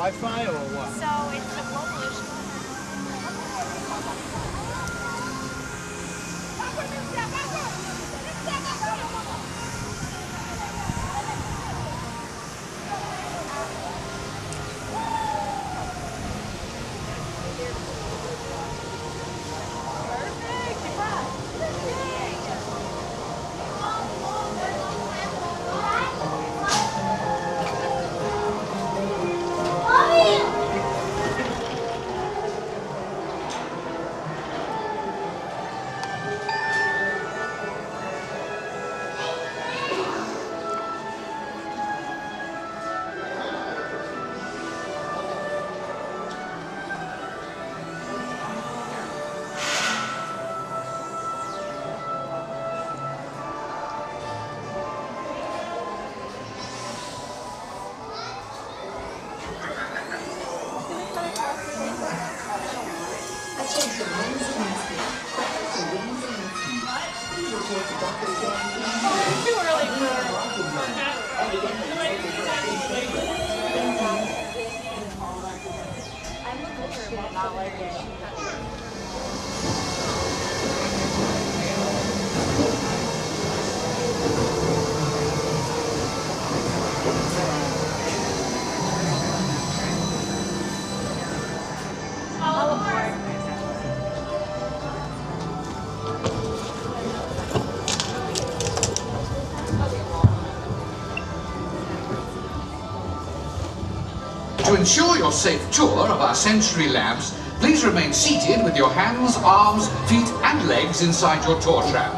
Wi-Fi or what? So it's a global issue. To ensure your safe tour of our sensory labs, please remain seated with your hands, arms, feet and legs inside your tour tram.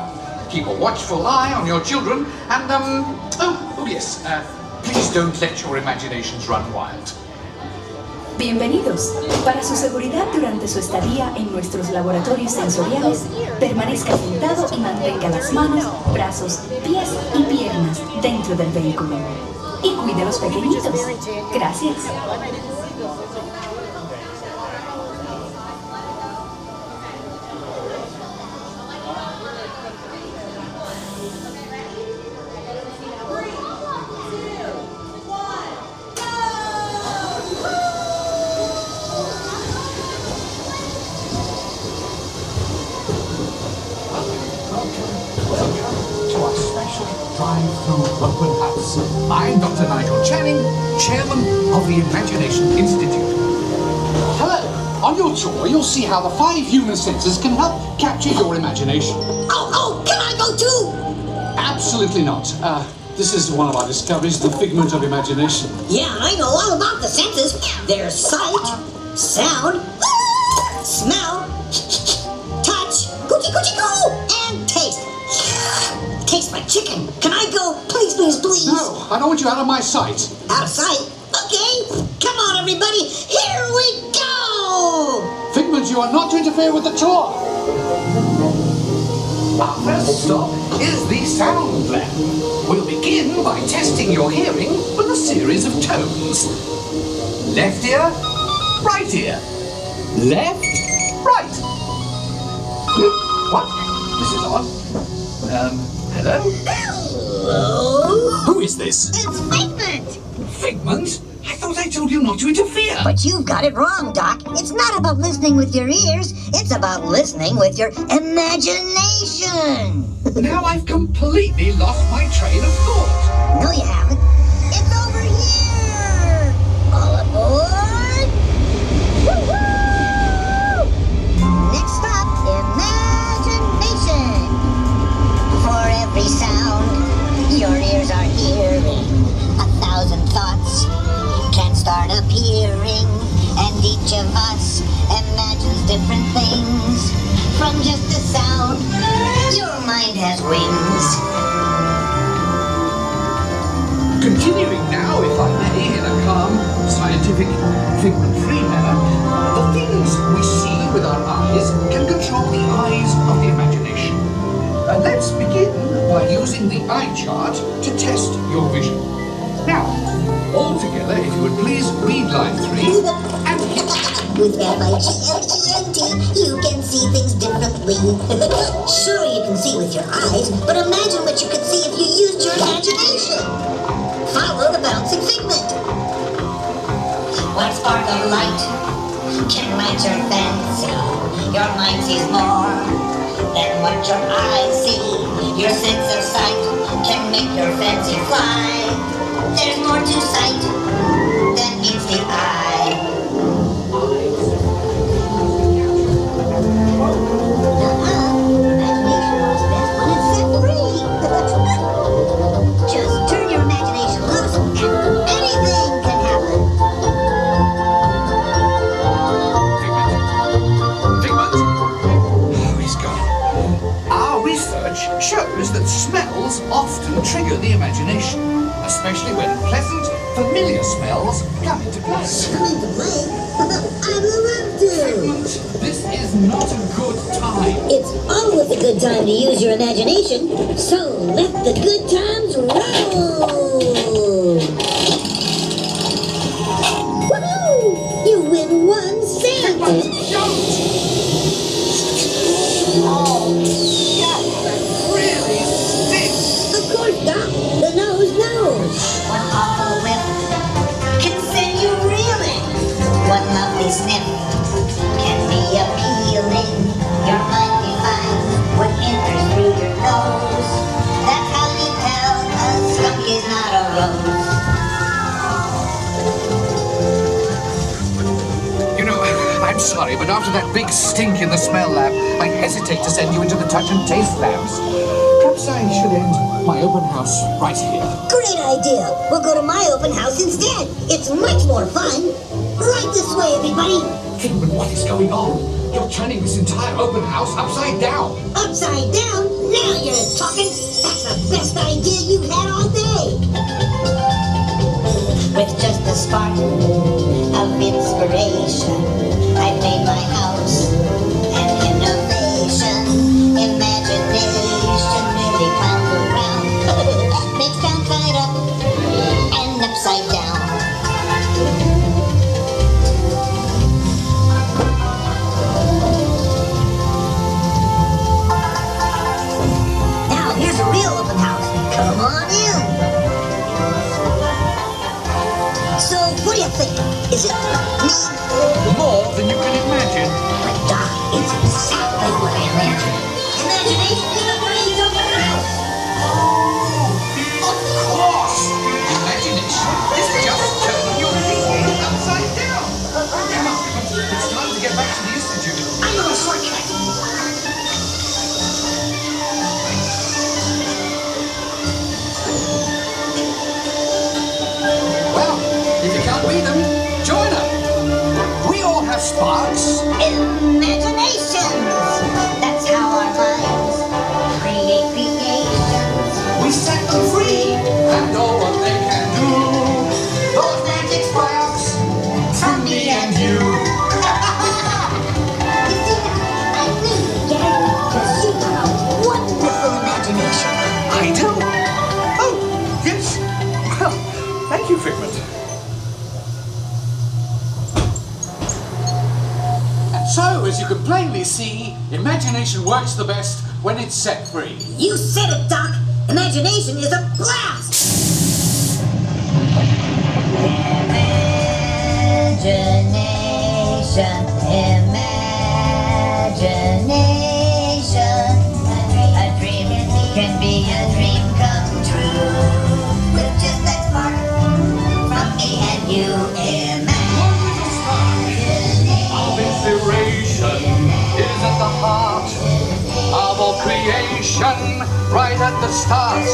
Keep a watchful eye on your children and, please don't let your imaginations run wild. Bienvenidos. Para su seguridad durante su estadía en nuestros laboratorios sensoriales, permanezca sentado y mantenga las manos, brazos, pies y piernas dentro del vehículo. Y cuide a los pequeñitos. Gracias. Drive-through open house. I'm Dr. Nigel Channing, Chairman of the Imagination Institute. Hello. On your tour, you'll see how the 5 human senses can help capture your imagination. Oh, can I go too? Absolutely not. This is one of our discoveries, the figment of imagination. Yeah, I know all about the senses. There's sight, sound, smell, touch, coochie-coochie-coo, and taste. Tastes like chicken. Can I go? Please, please, please. No, I don't want you out of my sight. Out of sight? Okay. Come on, everybody. Here we go. Figment, you are not to interfere with the tour. Our first stop is the sound lab. We'll begin by testing your hearing with a series of tones. Left ear, right ear. Left, right. What? This is odd. Hello? Hello? Who is this? It's Figment. Figment? I thought I told you not to interfere. But you've got it wrong, Doc. It's not about listening with your ears. It's about listening with your imagination. Now I've completely lost my train of thought. No, you haven't. It's over here. All aboard. Woo-hoo! Next stop, imagination. For every sound your ears are hearing, 1,000 thoughts can start appearing, and each of us imagines different things from just a sound. Your mind has wings. Continuing now, if I may, in a calm, scientific, figment-free manner, the things we see with our eyes can control the eyes of the imagination. Let's begin by using the eye chart to test your vision. Now, all together, if you would please read line 3 and hit. With M-I-G-N-E-N-T, you can see things differently. Sure, you can see with your eyes, but imagine what you could see if you used your imagination. Follow the bouncing figment. What's spark of light can light your fancy. Your mind sees more than what your eyes see. Your sense of sight can make your fancy fly. There's more to sight than meets the eye. Imagination works best when it's set free. Just turn your imagination loose and anything can happen. Figment? Oh, he's gone. Our research shows that smells often trigger the imagination, especially when pleasant, familiar smells come into play. Come into play? I'd love to. Figment, this is not a good time. It's always a good time to use your imagination, so let the good times roll! Woohoo! You win 1 cent! Figment, don't! Oh, yeah, that really stinks. Of course, Doc. The nose knows. One awful whiff can send you reeling. One lovely sniff can be appealing. Your mind defines what enters through your nose. That's how you tell a skunk is not a rose. You know, I'm sorry, but after that big stink in the smell lab, I hesitate to send you into the touch and taste labs. Perhaps I should end my open house right here. Great idea. We'll go to my open house instead. It's much more fun. Right this way, everybody. Figment, what is going on? You're turning this entire open house upside down. Upside down? Now you're talking. That's the best idea you've had all day. With just a spark of inspiration, I made my house an innovation. Imagination really comes around. Makes town side up and upside down. Now here's a real open house. Come on in. So, what do you think? Is it me? More than you can imagine. But Doc, it's exactly what I imagined. Imagination is a great open house. Of course! Imagination is just turning your thinking upside down. Come on, it's time to get back to the Institute. I know a shortcut. Well, if you can't beat them, join them. We all have sparks. Imaginations. That's how our minds create creations. We set them free and know what they can do. Those magic sparks from me and you. You see, I really get it, because you have a wonderful imagination. I do. Oh, yes. Well, thank you, Figment. And so, as you can plainly see, imagination works the best when it's set free. You said it, Doc. Imagination is a blast. Imagination, imagination. A dream can be a dream come true. With just that spark from me and you. Of inspiration is at the heart of all creation, right at the start